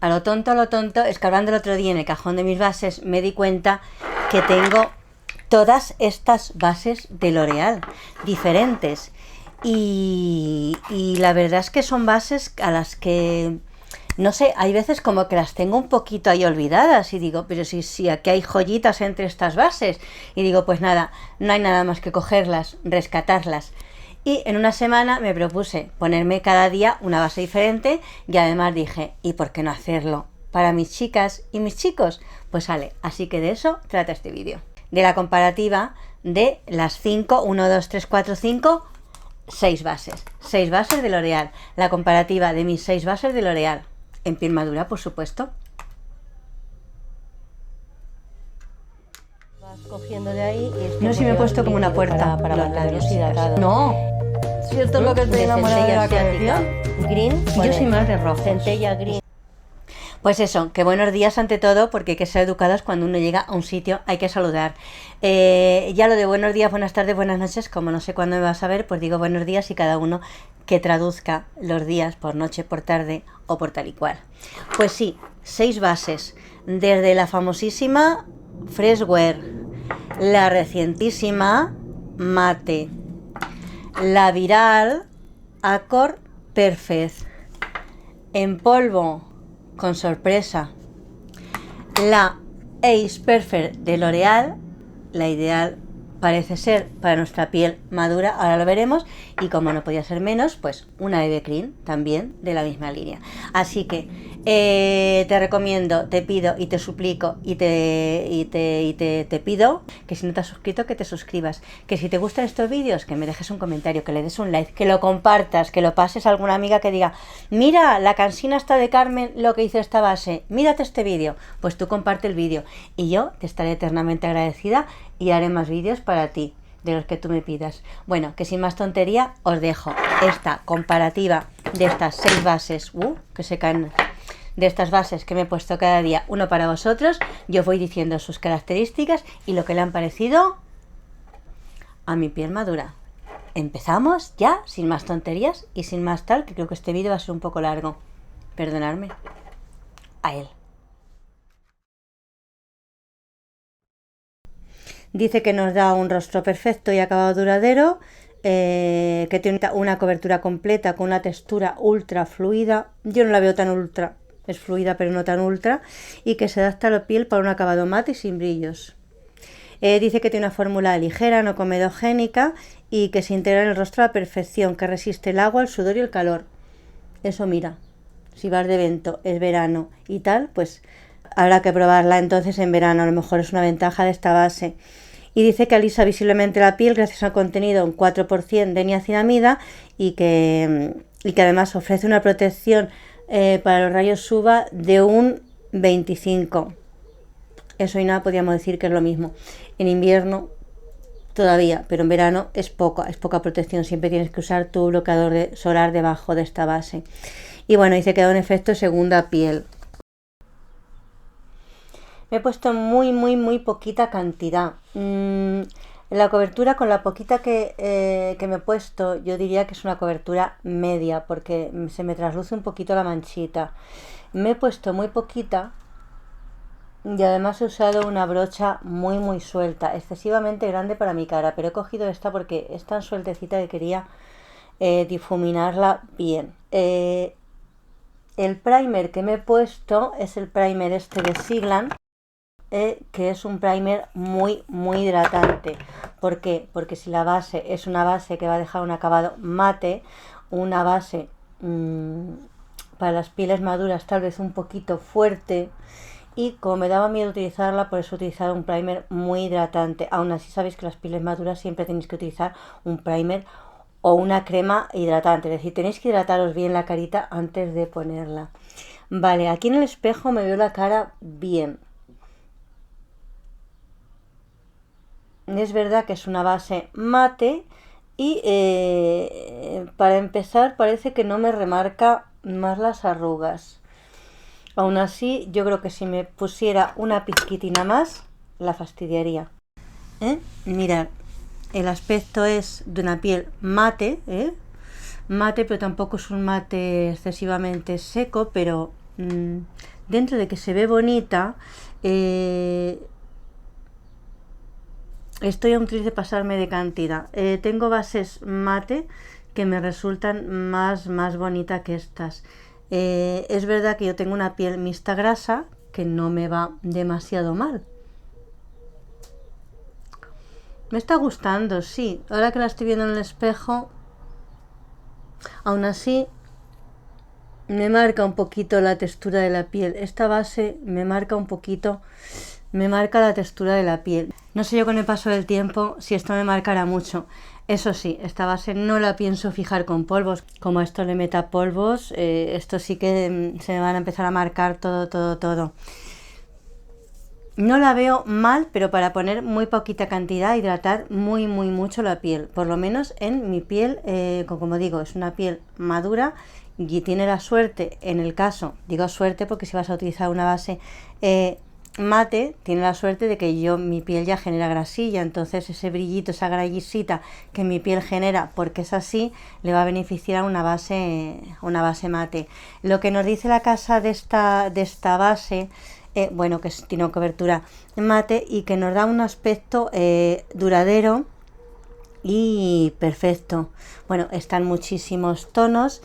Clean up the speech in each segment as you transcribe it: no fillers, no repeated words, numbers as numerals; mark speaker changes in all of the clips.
Speaker 1: a lo tonto, escarbando el otro día en el cajón de mis bases, me di cuenta que tengo todas estas bases de L'Oréal, diferentes. Y la verdad es que son bases a las que, no sé, hay veces como que las tengo un poquito ahí olvidadas y digo, pero si aquí hay joyitas entre estas bases. Y digo, pues nada, no hay nada más que cogerlas, rescatarlas. Y en una semana me propuse ponerme cada día una base diferente y además dije, ¿y por qué no hacerlo para mis chicas y mis chicos? Pues sale, así que de eso trata este vídeo. De la comparativa de las 5, 1, 2, 3, 4, 5, 6 bases. 6 bases de L'Oréal. La comparativa de mis 6 bases de L'Oréal. En piel madura, por supuesto.
Speaker 2: Vas cogiendo de ahí y es
Speaker 1: No sé si me he puesto como una puerta
Speaker 2: para
Speaker 1: los
Speaker 2: mantenerlos
Speaker 1: labios
Speaker 2: hidratados.
Speaker 1: No,
Speaker 2: Si esto es lo que estoy enamorada de la
Speaker 1: asiática.
Speaker 2: colección. Green.
Speaker 1: Yo soy más de rojo.
Speaker 2: Centella green.
Speaker 1: Pues eso, que buenos días ante todo, porque hay que ser educados cuando uno llega a un sitio, hay que saludar. Ya lo de buenos días, buenas tardes, buenas noches, como no sé cuándo me vas a ver, pues digo buenos días y cada uno que traduzca los días por noche, por tarde o por tal y cual. Pues sí, 6 bases, desde la famosísima Freshwear, la recientísima Mate, la viral Accord Perfect, en polvo con sorpresa, la Ace Perfect de L'Oréal, la ideal parece ser para nuestra piel madura, ahora lo veremos, y como no podía ser menos, pues una BB Cream también de la misma línea. Así que te recomiendo, te pido y te suplico y te pido que si no te has suscrito, que te suscribas, que si te gustan estos vídeos, que me dejes un comentario, que le des un like, que lo compartas, que lo pases a alguna amiga que diga, mira, la cansina está de Carmen, lo que hizo esta base, mírate este vídeo, pues tú comparte el vídeo y yo te estaré eternamente agradecida y haré más vídeos para ti, de los que tú me pidas. Bueno, que sin más tontería, os dejo esta comparativa de estas 6 bases, que se caen, de estas bases que me he puesto cada día, uno para vosotros. Yo voy diciendo sus características y lo que le han parecido a mi piel madura. Empezamos ya, sin más tonterías y sin más tal, que creo que este vídeo va a ser un poco largo. Perdonadme. A él. Dice que nos da un rostro perfecto y acabado duradero, que tiene una cobertura completa con una textura ultra fluida. Yo no la veo tan ultra, es fluida pero no tan ultra, y que se adapta a la piel para un acabado mate y sin brillos. Dice que tiene una fórmula ligera, no comedogénica, y que se integra en el rostro a la perfección, que resiste el agua, el sudor y el calor. Eso mira, si vas de evento, es verano y tal, pues habrá que probarla entonces en verano, a lo mejor es una ventaja de esta base. Y dice que alisa visiblemente la piel gracias al contenido en 4% de niacinamida y que además ofrece una protección para los rayos UVA de un 25. Eso y nada podríamos decir que es lo mismo. En invierno todavía, pero en verano es poca protección. Siempre tienes que usar tu bloqueador solar debajo de esta base. Y bueno, dice que da un efecto segunda piel. Me he puesto muy poquita cantidad. La cobertura, con la poquita que me he puesto, yo diría que es una cobertura media, porque se me trasluce un poquito la manchita. Me he puesto muy poquita y además he usado una brocha muy suelta, excesivamente grande para mi cara, pero he cogido esta porque es tan sueltecita que quería difuminarla bien. El primer que me he puesto es el primer este de Siglan, que es un primer muy hidratante. ¿Por qué? Porque si la base es una base que va a dejar un acabado mate, una base para las pieles maduras tal vez un poquito fuerte, y como me daba miedo utilizarla, por eso he utilizado un primer muy hidratante. Aún así sabéis que las pieles maduras siempre tenéis que utilizar un primer o una crema hidratante, es decir, tenéis que hidrataros bien la carita antes de ponerla. Vale, aquí en el espejo me veo la cara bien. Es verdad que es una base mate y para empezar parece que no me remarca más las arrugas. Aún así, yo creo que si me pusiera una pizquitina más, la fastidiaría. Mirad, el aspecto es de una piel mate, mate, pero tampoco es un mate excesivamente seco, pero dentro de que se ve bonita, estoy a un tris de pasarme de cantidad. Tengo bases mate que me resultan más bonita que estas. Es verdad que yo tengo una piel mixta grasa que no me va demasiado mal. Me está gustando, sí. Ahora que la estoy viendo en el espejo, aún así me marca un poquito la textura de la piel. Esta base me marca un poquito, me marca la textura de la piel. No sé yo con el paso del tiempo si esto me marcará mucho. Eso sí, esta base no la pienso fijar con polvos. Como esto le meta polvos, esto sí que se me van a empezar a marcar todo. No la veo mal, pero para poner muy poquita cantidad, hidratar muy mucho la piel. Por lo menos en mi piel, como digo, es una piel madura y tiene la suerte, en el caso, digo suerte porque si vas a utilizar una base mate, tiene la suerte de que mi piel ya genera grasilla, entonces ese brillito, esa grasita que mi piel genera, porque es así, le va a beneficiar a una base mate. Lo que nos dice la casa de esta base, bueno, que tiene cobertura mate y que nos da un aspecto duradero y perfecto. Bueno, están muchísimos tonos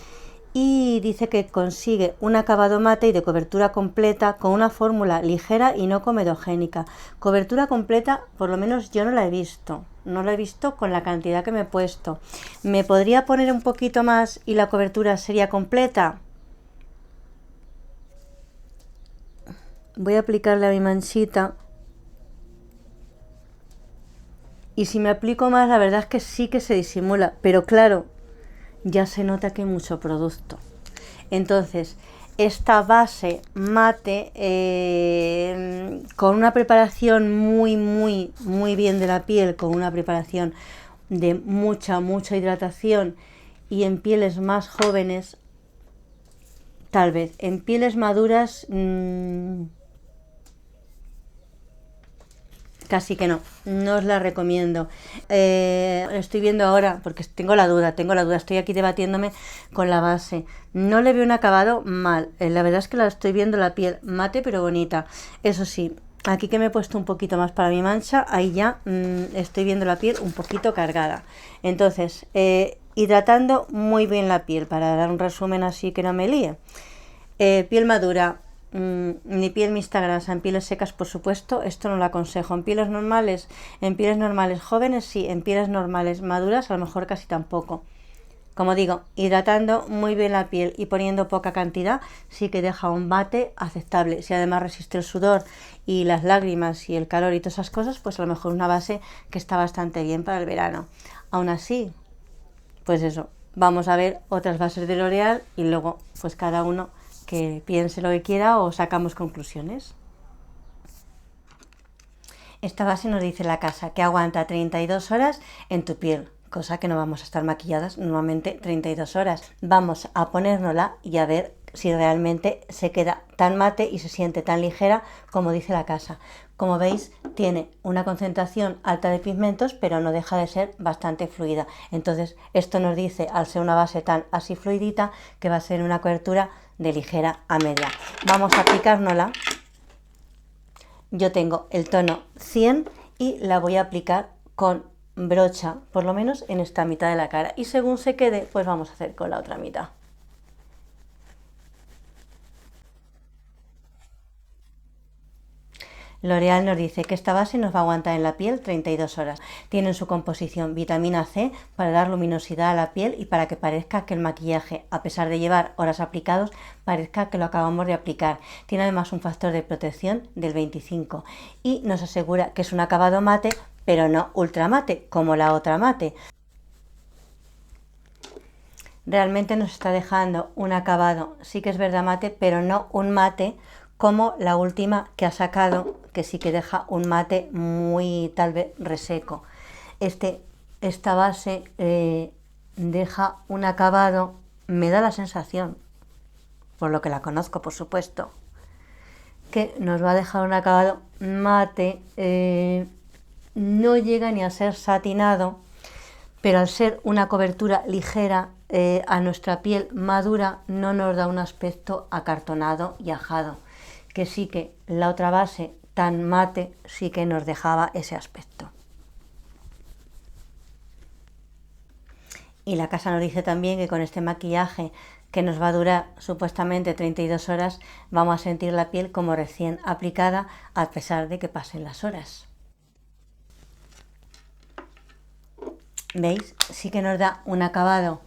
Speaker 1: y dice que consigue un acabado mate y de cobertura completa con una fórmula ligera y no comedogénica. Cobertura completa, por lo menos yo no la he visto. No la he visto con la cantidad que me he puesto. ¿Me podría poner un poquito más y la cobertura sería completa? Voy a aplicarle a mi manchita. Y si me aplico más, la verdad es que sí que se disimula. Pero claro, ya se nota que hay mucho producto. Entonces, esta base mate con una preparación muy bien de la piel, con una preparación de mucha hidratación y en pieles más jóvenes, tal vez. En pieles maduras casi que no os la recomiendo. Estoy viendo ahora, porque tengo la duda, estoy aquí debatiéndome con la base. No le veo un acabado mal, la verdad es que la estoy viendo la piel mate pero bonita. Eso sí, aquí que me he puesto un poquito más para mi mancha, ahí ya estoy viendo la piel un poquito cargada. Entonces, hidratando muy bien la piel, para dar un resumen así que no me líe. Piel madura, ni piel mixta grasa. En pieles secas, por supuesto, esto no lo aconsejo. En pieles normales jóvenes sí, en pieles normales maduras a lo mejor casi tampoco. Como digo, hidratando muy bien la piel y poniendo poca cantidad, sí que deja un mate aceptable. Si además resiste el sudor y las lágrimas y el calor y todas esas cosas, pues a lo mejor una base que está bastante bien para el verano. Aún así, pues eso, vamos a ver otras bases de L'Oréal y luego pues cada uno que piense lo que quiera o sacamos conclusiones. Esta base nos dice la casa que aguanta 32 horas en tu piel, cosa que no vamos a estar maquilladas normalmente 32 horas. Vamos a ponérnosla y a ver si realmente se queda tan mate y se siente tan ligera como dice la casa. Como veis, tiene una concentración alta de pigmentos, pero no deja de ser bastante fluida. Entonces, esto nos dice, al ser una base tan así fluidita, que va a ser una cobertura de ligera a media. Vamos a aplicárnosla. Yo tengo el tono 100 y la voy a aplicar con brocha, por lo menos en esta mitad de la cara. Y según se quede, pues vamos a hacer con la otra mitad. L'Oréal nos dice que esta base nos va a aguantar en la piel 32 horas. Tiene en su composición vitamina C para dar luminosidad a la piel y para que parezca que el maquillaje, a pesar de llevar horas aplicados, parezca que lo acabamos de aplicar. Tiene además un factor de protección del 25 y nos asegura que es un acabado mate, pero no ultra mate, como la otra mate. Realmente nos está dejando un acabado, sí que es verdad mate, pero no un mate como la última que ha sacado, que sí que deja un mate muy tal vez reseco. Esta base deja un acabado, me da la sensación, por lo que la conozco por supuesto, que nos va a dejar un acabado mate, no llega ni a ser satinado, pero al ser una cobertura ligera a nuestra piel madura no nos da un aspecto acartonado y ajado. que sí que la otra base tan mate sí que nos dejaba ese aspecto. Y la casa nos dice también que con este maquillaje, que nos va a durar supuestamente 32 horas, vamos a sentir la piel como recién aplicada a pesar de que pasen las horas. ¿Veis? Sí que nos da un acabado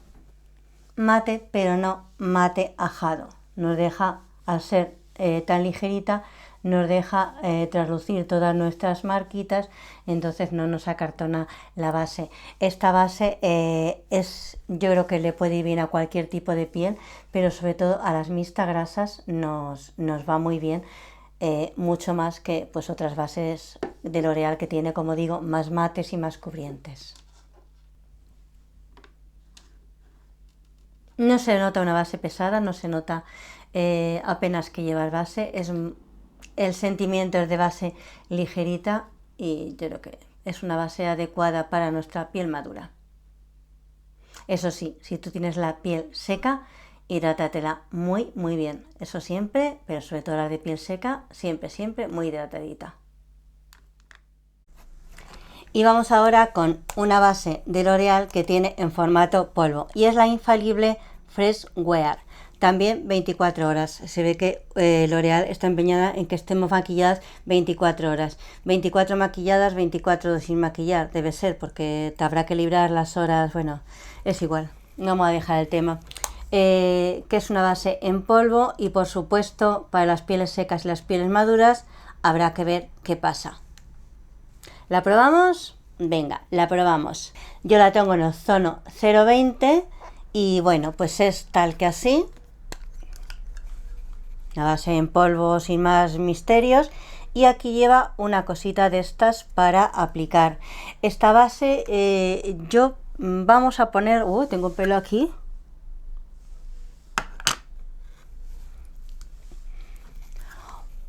Speaker 1: mate, pero no mate ajado. Nos deja, al ser tan ligerita, nos deja traslucir todas nuestras marquitas, entonces no nos acartona la base. Esta base yo creo que le puede ir bien a cualquier tipo de piel, pero sobre todo a las mixtas grasas nos va muy bien, mucho más que pues otras bases de L'Oréal que tiene, como digo, más mates y más cubrientes. No se nota una base pesada, no se nota apenas que llevar base, el sentimiento es de base ligerita y yo creo que es una base adecuada para nuestra piel madura. Eso sí, si tú tienes la piel seca, hidrátatela muy bien, eso siempre, pero sobre todo la de piel seca, siempre muy hidratadita. Y vamos ahora con una base de L'Oréal que tiene en formato polvo y es la infalible Fresh Wear. También 24 horas. Se ve que L'Oréal está empeñada en que estemos maquilladas 24 horas. 24 maquilladas, 24 sin maquillar. Debe ser porque te habrá que librar las horas. Bueno, es igual. No vamos a dejar el tema. Que es una base en polvo y por supuesto para las pieles secas y las pieles maduras habrá que ver qué pasa. ¿La probamos? Venga, la probamos. Yo la tengo en ozono 020 y bueno, pues es tal que así. La base en polvo sin más misterios. Y aquí lleva una cosita de estas para aplicar. Esta base vamos a poner... tengo un pelo aquí.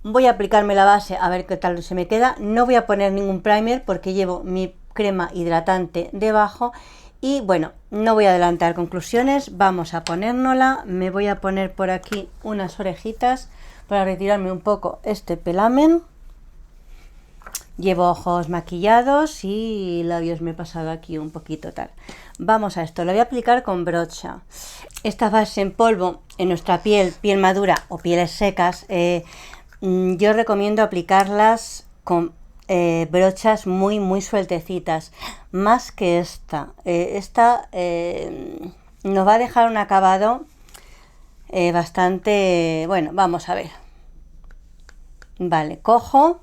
Speaker 1: Voy a aplicarme la base a ver qué tal se me queda. No voy a poner ningún primer porque llevo mi crema hidratante debajo. Y bueno, no voy a adelantar conclusiones. Vamos a ponérnosla. Me voy a poner por aquí unas orejitas para retirarme un poco este pelamen. Llevo ojos maquillados y labios me he pasado aquí un poquito tal. Vamos a esto. Lo voy a aplicar con brocha. Esta base en polvo en nuestra piel madura o pieles secas... yo recomiendo aplicarlas con brochas muy sueltecitas, más que esta. Esta nos va a dejar un acabado bastante... Bueno, vamos a ver. Vale, cojo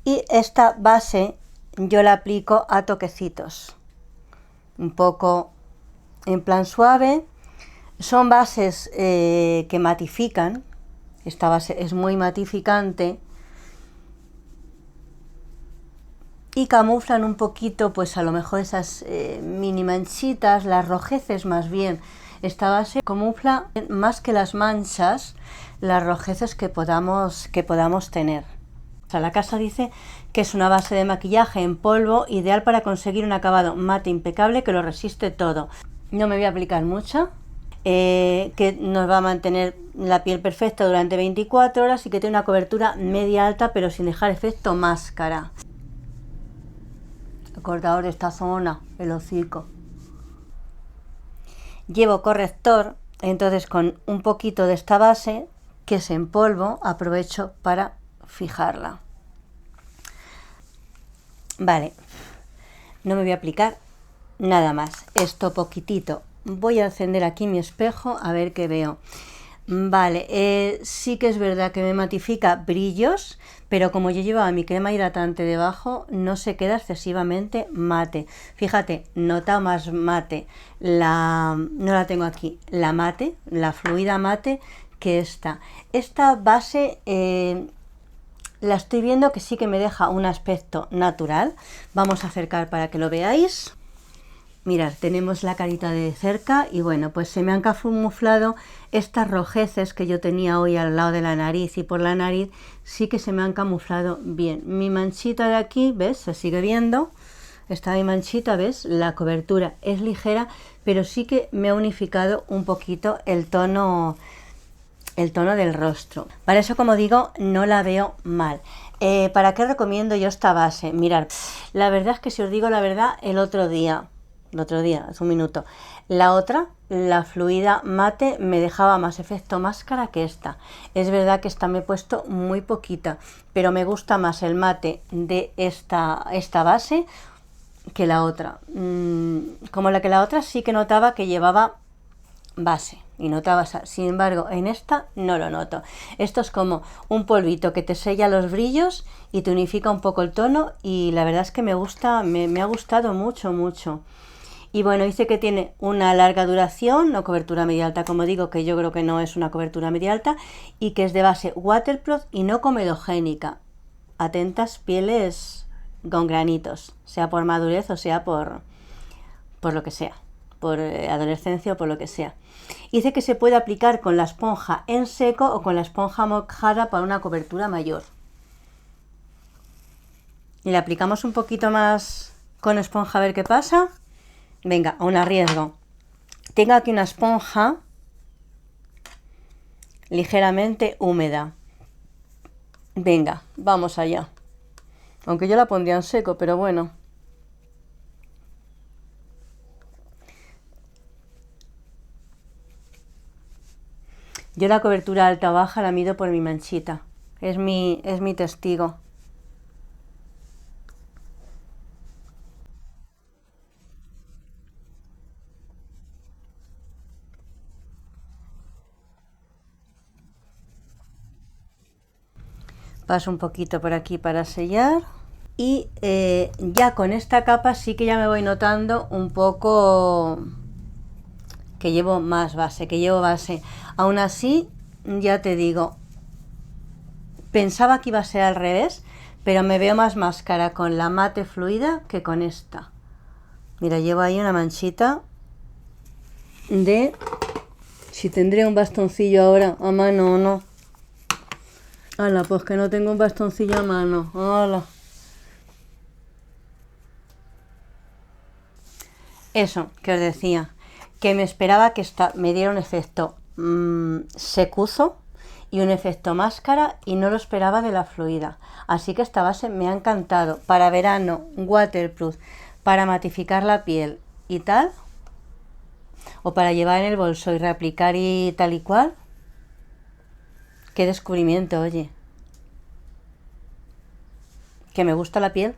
Speaker 1: y esta base yo la aplico a toquecitos. Un poco en plan suave. Son bases que matifican. Esta base es muy matificante y camuflan un poquito, pues a lo mejor esas mini manchitas, las rojeces más bien. Esta base camufla más que las manchas, las rojeces que podamos tener. O sea, la casa dice que es una base de maquillaje en polvo ideal para conseguir un acabado mate impecable que lo resiste todo. No me voy a aplicar mucha. Que nos va a mantener la piel perfecta durante 24 horas y que tiene una cobertura media alta pero sin dejar efecto máscara. Acordaos de esta zona, el hocico. Llevo corrector, entonces con un poquito de esta base que es en polvo aprovecho para fijarla. Vale, no me voy a aplicar nada más, esto poquitito. Voy a encender aquí mi espejo a ver qué veo. Vale, sí que es verdad que me matifica brillos, pero como yo llevaba mi crema hidratante debajo, no se queda excesivamente mate. Fíjate, nota más mate, no la tengo aquí, la mate, la fluida mate que esta. Esta base la estoy viendo que sí que me deja un aspecto natural. Vamos a acercar para que lo veáis. Mirad, tenemos la carita de cerca y bueno, pues se me han camuflado estas rojeces que yo tenía hoy al lado de la nariz y por la nariz sí que se me han camuflado bien. Mi manchita de aquí, ¿ves? Se sigue viendo. Está mi manchita, ¿ves? La cobertura es ligera, pero sí que me ha unificado un poquito el tono el tono del rostro. Para eso, como digo, no la veo mal. ¿Para qué recomiendo yo esta base? Mirad, la verdad es que si os digo la verdad, el otro día, hace un minuto, la otra, la fluida mate, me dejaba más efecto máscara que esta. Es verdad que esta me he puesto muy poquita, pero me gusta más el mate de esta base que la otra. Como la otra sí que notaba que llevaba base y notaba, sin embargo en esta no lo noto. Esto es como un polvito que te sella los brillos y te unifica un poco el tono, y la verdad es que me gusta, me ha gustado mucho. Y bueno, dice que tiene una larga duración, no cobertura media alta, como digo, que yo creo que no es una cobertura media alta, y que es de base waterproof y no comedogénica. Atentas pieles con granitos, sea por madurez o sea por lo que sea, por adolescencia o por lo que sea. Dice que se puede aplicar con la esponja en seco o con la esponja mojada para una cobertura mayor. Y le aplicamos un poquito más con esponja a ver qué pasa. Venga, a un arriesgo. Tengo aquí una esponja ligeramente húmeda. Venga, vamos allá. Aunque yo la pondría en seco, pero bueno. Yo la cobertura alta o baja la mido por mi manchita. Es mi testigo. Paso un poquito por aquí para sellar. Y ya con esta capa sí que ya me voy notando un poco que llevo más base, que llevo base. Aún así, ya te digo, pensaba que iba a ser al revés, pero me veo más máscara con la mate fluida que con esta. Mira, llevo ahí una manchita de... Si tendría un bastoncillo ahora a mano o no. Hala, pues que no tengo un bastoncillo a mano. Hala. Eso, que os decía, que me esperaba que me diera un efecto secuzo y un efecto máscara, y no lo esperaba de la fluida. Así que esta base me ha encantado. Para verano, waterproof, para matificar la piel y tal, o para llevar en el bolso y reaplicar y tal y cual. Qué descubrimiento, oye. Que me gusta la piel.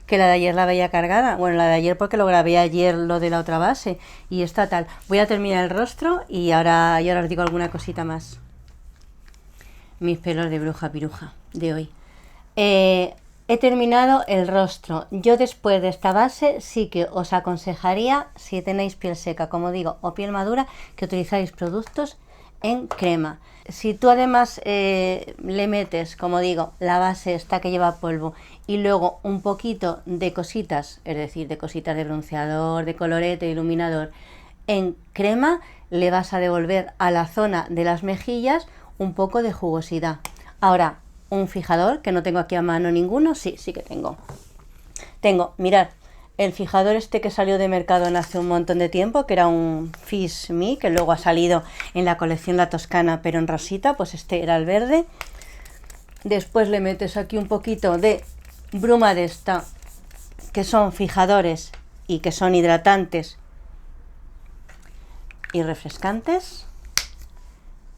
Speaker 1: Que la de ayer la veía cargada. Bueno, la de ayer porque lo grabé ayer, lo de la otra base. Y está tal. Voy a terminar el rostro y ahora os digo alguna cosita más. Mis pelos de bruja piruja de hoy. He terminado el rostro. Yo después de esta base sí que os aconsejaría, si tenéis piel seca, como digo, o piel madura, que utilizáis productos en crema. Si tú además le metes, como digo, la base esta que lleva polvo y luego un poquito de cositas, es decir, de cositas de bronceador, de colorete, de iluminador en crema, le vas a devolver a la zona de las mejillas un poco de jugosidad. Ahora, un fijador, que no tengo aquí a mano ninguno. Sí que tengo, mirad, el fijador este que salió de Mercadona hace un montón de tiempo, que era un Fish Me, que luego ha salido en la colección La Toscana, pero en rosita. Pues este era el verde. Después le metes aquí un poquito de bruma de esta, que son fijadores y que son hidratantes y refrescantes,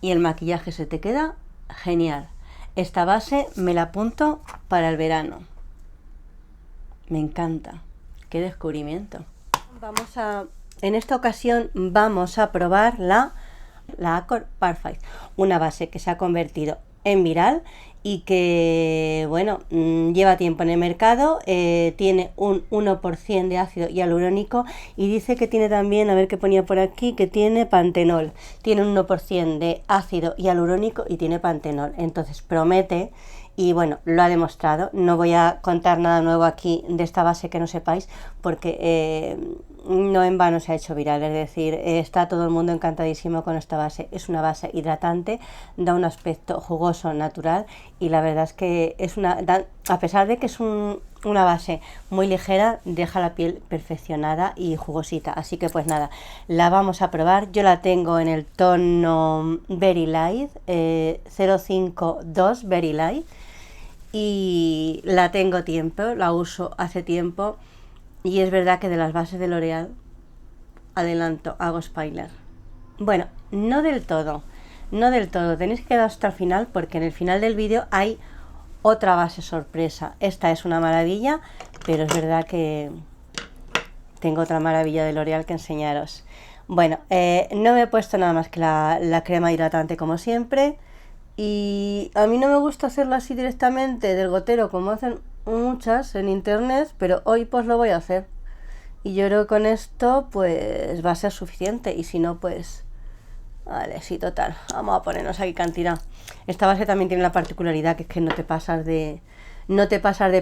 Speaker 1: y el maquillaje se te queda genial. Esta base me la apunto para el verano. Me encanta. Qué descubrimiento. En esta ocasión vamos a probar la Accord Perfect, una base que se ha convertido en viral y que, bueno, lleva tiempo en el mercado. Tiene un 1% de ácido hialurónico y dice que tiene también, a ver qué ponía por aquí, que tiene pantenol. Tiene un 1% de ácido hialurónico y tiene pantenol. Entonces promete, y bueno, lo ha demostrado. No voy a contar nada nuevo aquí de esta base que no sepáis, porque no en vano se ha hecho viral, es decir, está todo el mundo encantadísimo con esta base. Es una base hidratante, da un aspecto jugoso, natural, y la verdad es que es a pesar de que es una base muy ligera, deja la piel perfeccionada y jugosita. Así que pues nada, la vamos a probar. Yo la tengo en el tono Very Light, 052 Very Light, y la tengo tiempo, la uso hace tiempo. Y es verdad que de las bases de L'Oreal, adelanto, hago spoiler. Bueno, no del todo, tenéis que quedar hasta el final porque en el final del vídeo hay otra base sorpresa. Esta es una maravilla, pero es verdad que tengo otra maravilla de L'Oreal que enseñaros. Bueno, no me he puesto nada más que la crema hidratante como siempre. Y a mí no me gusta hacerlo así directamente del gotero como hacen muchas en internet, pero hoy pues lo voy a hacer. Y yo creo que con esto pues va a ser suficiente. Y si no, pues... Vale, sí, total. Vamos a ponernos aquí cantidad. Esta base también tiene la particularidad que es que no te pasas de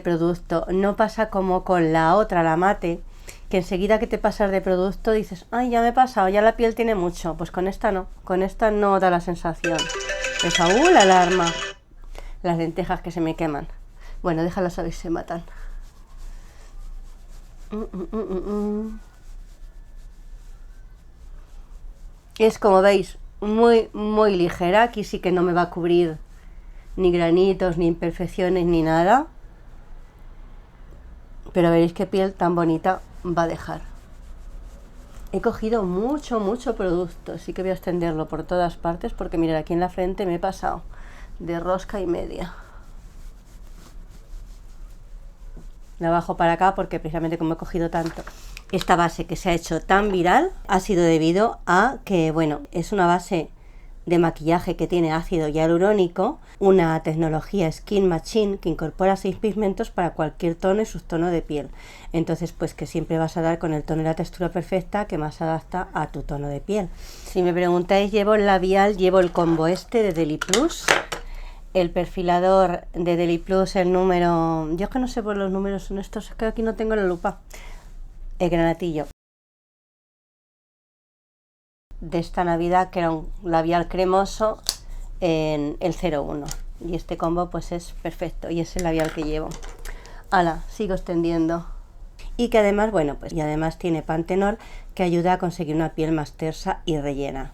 Speaker 1: producto. No pasa como con la otra, la mate, que enseguida que te pasas de producto dices, ay, ya me he pasado, ya la piel tiene mucho. Pues con esta no da la sensación. Esa, la alarma. Las lentejas que se me queman. Bueno, déjalas a ver si se matan. Es, como veis, muy ligera. Aquí sí que no me va a cubrir ni granitos, ni imperfecciones, ni nada. Pero veréis qué piel tan bonita va a dejar. He cogido mucho producto, así que voy a extenderlo por todas partes porque mirad, aquí en la frente me he pasado de rosca y media. La bajo para acá porque precisamente como he cogido tanto, esta base que se ha hecho tan viral ha sido debido a que, bueno, es una base de maquillaje que tiene ácido hialurónico, una tecnología Skin Machine que incorpora 6 pigmentos para cualquier tono y subtono de piel. Entonces, pues que siempre vas a dar con el tono y la textura perfecta que más se adapta a tu tono de piel. Si me preguntáis, llevo el labial, llevo el combo este de Deli Plus. El perfilador de Deli Plus, el número... Yo es que no sé por los números son estos, es que aquí no tengo la lupa. El granatillo de esta Navidad, que era un labial cremoso en el 01. Y este combo pues es perfecto y es el labial que llevo. Hala, sigo extendiendo. Y que además, bueno, pues y además tiene pantenol que ayuda a conseguir una piel más tersa y rellena.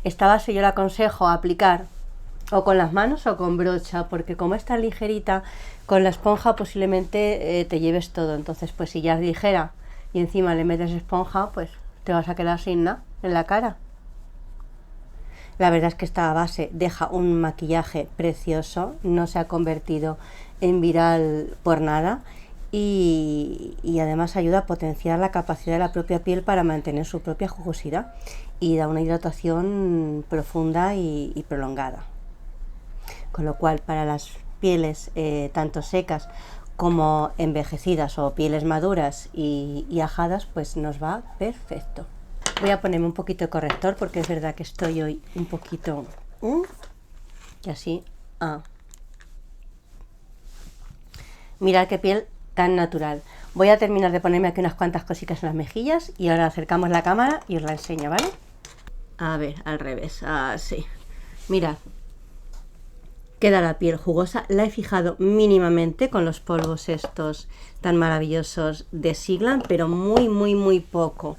Speaker 1: Esta base yo la aconsejo aplicar o con las manos o con brocha, porque como es tan ligerita, con la esponja posiblemente te lleves todo. Entonces, pues si ya es ligera y encima le metes esponja, pues te vas a quedar sin nada en la cara. La verdad es que esta base deja un maquillaje precioso, no se ha convertido en viral por nada y además ayuda a potenciar la capacidad de la propia piel para mantener su propia jugosidad y da una hidratación profunda y prolongada. Con lo cual, para las pieles tanto secas como envejecidas o pieles maduras y ajadas, pues nos va perfecto. Voy a ponerme un poquito de corrector porque es verdad que estoy hoy un poquito... y así... Mirad qué piel tan natural. Voy a terminar de ponerme aquí unas cuantas cositas en las mejillas y ahora acercamos la cámara y os la enseño, ¿vale? A ver, al revés, así. Mirad. Queda la piel jugosa. La he fijado mínimamente con los polvos estos tan maravillosos de Siglan, pero muy poco,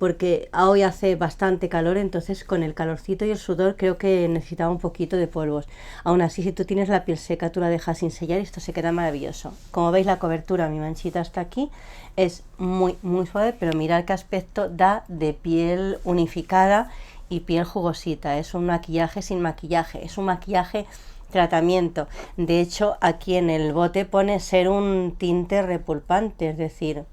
Speaker 1: porque hoy hace bastante calor, entonces con el calorcito y el sudor creo que necesitaba un poquito de polvos. Aún así, si tú tienes la piel seca, tú la dejas sin sellar y esto se queda maravilloso. Como veis, la cobertura, mi manchita hasta aquí, es muy suave, pero mirad qué aspecto da de piel unificada y piel jugosita. Es un maquillaje sin maquillaje, es un maquillaje tratamiento. De hecho, aquí en el bote pone ser un tinte repulpante, es decir,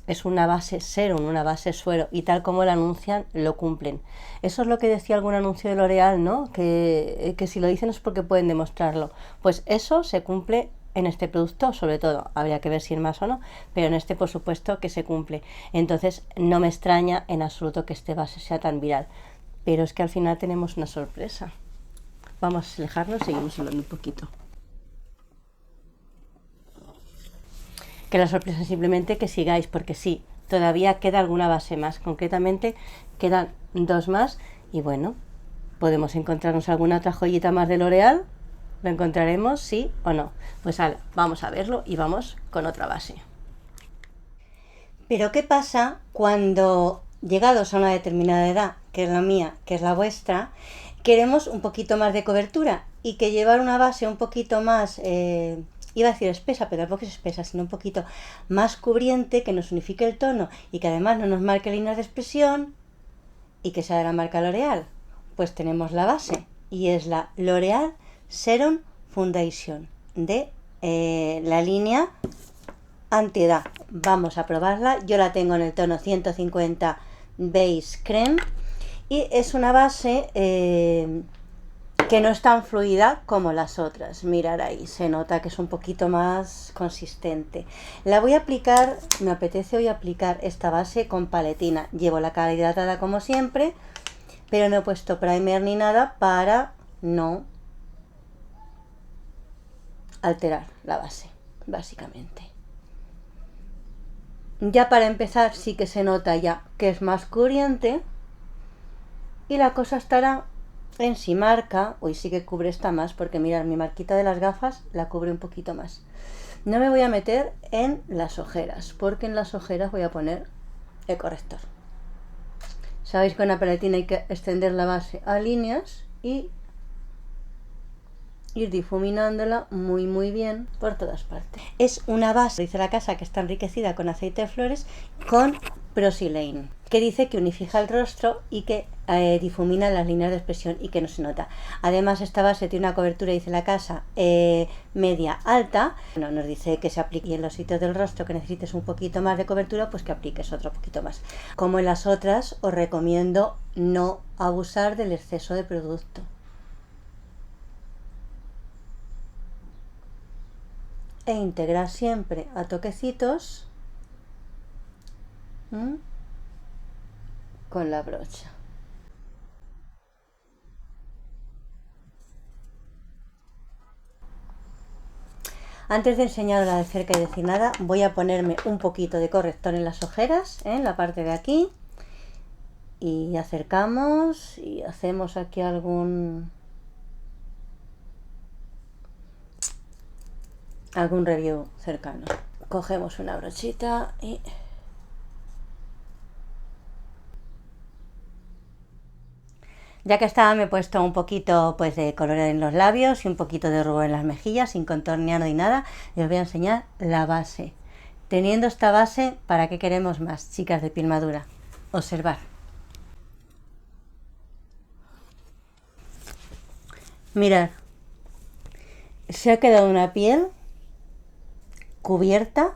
Speaker 1: es una base serum, una base suero, y tal como lo anuncian, lo cumplen. Eso es lo que decía algún anuncio de L'Oreal, ¿no? Que si lo dicen es porque pueden demostrarlo. Pues eso se cumple en este producto, sobre todo. Habría que ver si en más o no, pero en este por supuesto que se cumple. Entonces no me extraña en absoluto que este base sea tan viral. Pero es que al final tenemos una sorpresa. Vamos a alejarnos y seguimos hablando un poquito. Que la sorpresa es simplemente que sigáis, porque sí,
Speaker 2: todavía queda alguna base más, concretamente quedan 2 más y bueno, podemos encontrarnos alguna otra joyita más de L'Oréal, lo encontraremos, sí o no. Pues vamos a verlo y vamos con otra base.
Speaker 1: Pero ¿qué pasa cuando, llegados a una determinada edad, que es la mía, que es la vuestra, queremos un poquito más de cobertura y que llevar una base un poquito más, iba a decir espesa, pero tampoco es espesa, sino un poquito más cubriente, que nos unifique el tono y que además no nos marque líneas de expresión y que sea de la marca L'Oréal? Pues tenemos la base y es la L'Oréal Serum Foundation de la línea antiedad. Vamos a probarla. Yo la tengo en el tono 150 Beige Creme y es una base que no es tan fluida como las otras. Mirad ahí, se nota que es un poquito más consistente. La voy a aplicar, me apetece hoy aplicar esta base con paletina. Llevo la cara hidratada como siempre, pero no he puesto primer ni nada para no alterar la base, básicamente. Ya para empezar sí que se nota ya que es más cubriente y la cosa estará en si marca, hoy sí que cubre esta más, porque mirad, mi marquita de las gafas la cubre un poquito más. No me voy a meter en las ojeras, porque en las ojeras voy a poner el corrector. Sabéis que con la paletina hay que extender la base a líneas y ir difuminándola muy bien por todas partes. Es una base, dice la casa, que está enriquecida con aceite de flores con Pro-Xylane, que dice que unifica el rostro y que difumina las líneas de expresión y que no se nota. Además, esta base tiene una cobertura, dice la casa, media alta. Bueno, nos dice que se aplique en los sitios del rostro que necesites un poquito más de cobertura, pues que apliques otro poquito más. Como en las otras, os recomiendo no abusar del exceso de producto. E integrar siempre a toquecitos con la brocha. Antes de enseñarla de cerca y decir nada, voy a ponerme un poquito de corrector en las ojeras, en la parte de aquí, y acercamos y hacemos aquí algún review cercano. Cogemos una brochita y ya que estaba, me he puesto un poquito pues de color en los labios y un poquito de rubor en las mejillas, sin contornear ni nada, y os voy a enseñar la base. Teniendo esta base, ¿para qué queremos más, chicas de piel madura? Observar. Mirad, se ha quedado una piel cubierta,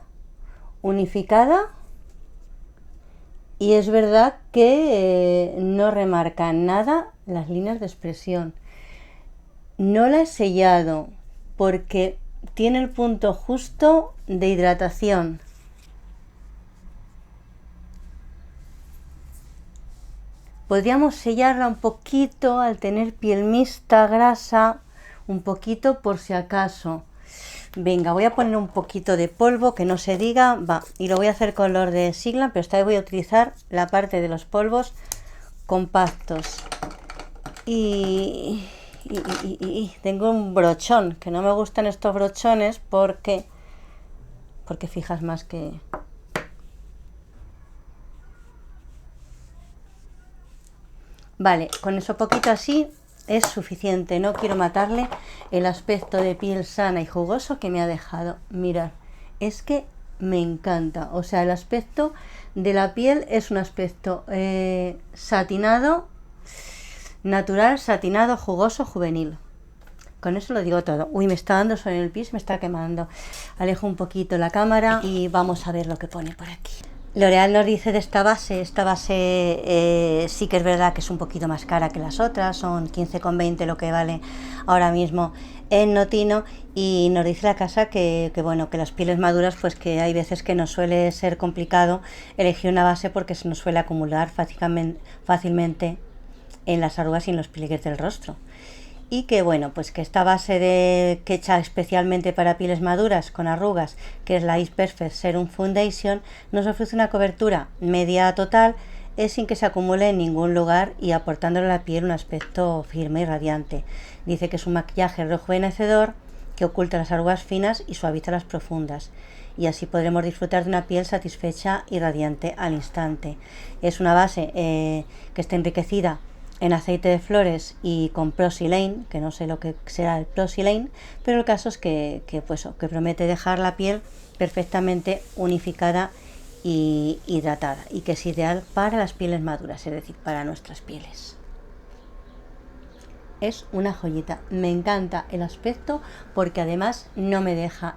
Speaker 1: unificada, y es verdad que no remarca nada las líneas de expresión. No la he sellado porque tiene el punto justo de hidratación. Podríamos sellarla un poquito al tener piel mixta, grasa, un poquito por si acaso. Venga, voy a poner un poquito de polvo, que no se diga, va, y lo voy a hacer color de Sigla, pero esta vez voy a utilizar la parte de los polvos compactos. Y tengo un brochón, que no me gustan estos brochones porque fijas más que... Vale, con eso poquito así es suficiente, no quiero matarle el aspecto de piel sana y jugoso que me ha dejado. Mirad, es que me encanta, o sea, el aspecto de la piel es un aspecto satinado, natural, satinado, jugoso, juvenil. Con eso lo digo todo. Uy, me está dando sol en el piso, me está quemando. Alejo un poquito la cámara y vamos a ver lo que pone por aquí. L'Oréal nos dice de esta base sí que es verdad que es un poquito más cara que las otras, son 15,20 lo que vale ahora mismo en Notino, y nos dice la casa que bueno, que las pieles maduras, pues que hay veces que nos suele ser complicado elegir una base porque se nos suele acumular fácilmente en las arrugas y en los pliegues del rostro. y que bueno, pues que esta base que hecha especialmente para pieles maduras con arrugas, que es la Is Perfect Serum Foundation, nos ofrece una cobertura media total sin que se acumule en ningún lugar y aportándole a la piel un aspecto firme y radiante. Dice que es un maquillaje rejuvenecedor que oculta las arrugas finas y suaviza las profundas, y así podremos disfrutar de una piel satisfecha y radiante al instante. Es una base que está enriquecida en aceite de flores y con Pro-Xylane, que no sé lo que será el Pro-Xylane, pero el caso es que promete dejar la piel perfectamente unificada y hidratada, y que es ideal para las pieles maduras, es decir, para nuestras pieles. Es una joyita, me encanta el aspecto porque además no me deja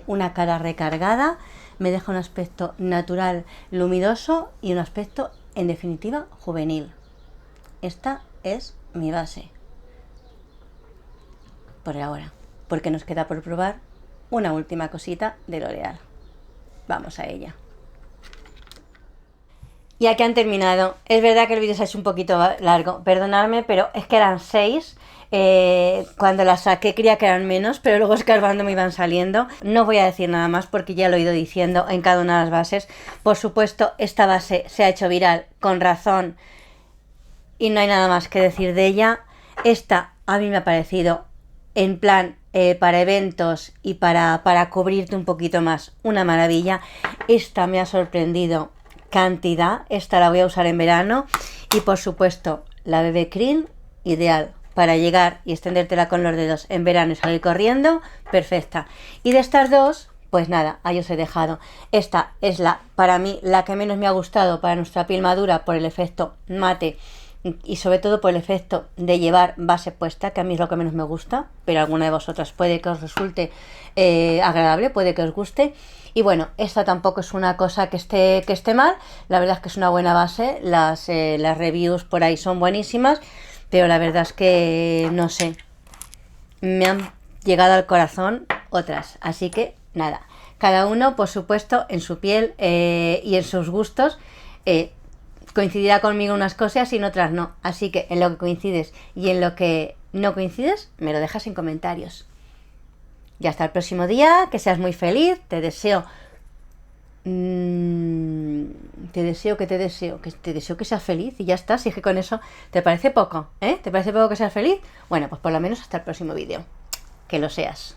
Speaker 1: una cara recargada, me deja un aspecto natural, luminoso y un aspecto en definitiva juvenil. Esta es mi base por ahora, porque nos queda por probar una última cosita de L'Oreal. Vamos a ella. Ya que han terminado, es verdad que el vídeo se ha hecho un poquito largo, perdonadme, pero es que eran 6. Cuando las saqué creía que eran menos, pero luego escarbando me iban saliendo. No voy a decir nada más porque ya lo he ido diciendo en cada una de las bases. Por supuesto, esta base se ha hecho viral con razón y no hay nada más que decir de ella. Esta a mí me ha parecido en plan para eventos y para cubrirte un poquito más, una maravilla. Esta me ha sorprendido cantidad, esta la voy a usar en verano. Y por supuesto la BB Cream, ideal para llegar y extendértela con los dedos en verano y salir corriendo, perfecta. Y de estas dos, pues nada, ahí os he dejado. Esta es para mí la que menos me ha gustado para nuestra piel madura por el efecto mate y sobre todo por el efecto de llevar base puesta, que a mí es lo que menos me gusta, pero alguna de vosotras puede que os resulte agradable, puede que os guste. Y bueno, esta tampoco es una cosa que esté mal, la verdad es que es una buena base, las reviews por ahí son buenísimas, pero la verdad es que no sé, me han llegado al corazón otras, así que nada, cada uno por supuesto en su piel y en sus gustos coincidirá conmigo unas cosas y en otras no, así que en lo que coincides y en lo que no coincides me lo dejas en comentarios. Y hasta el próximo día, que seas muy feliz, te deseo que seas feliz y ya está. Si es que con eso te parece poco, ¿te parece poco que seas feliz? Bueno, pues por lo menos hasta el próximo vídeo, que lo seas.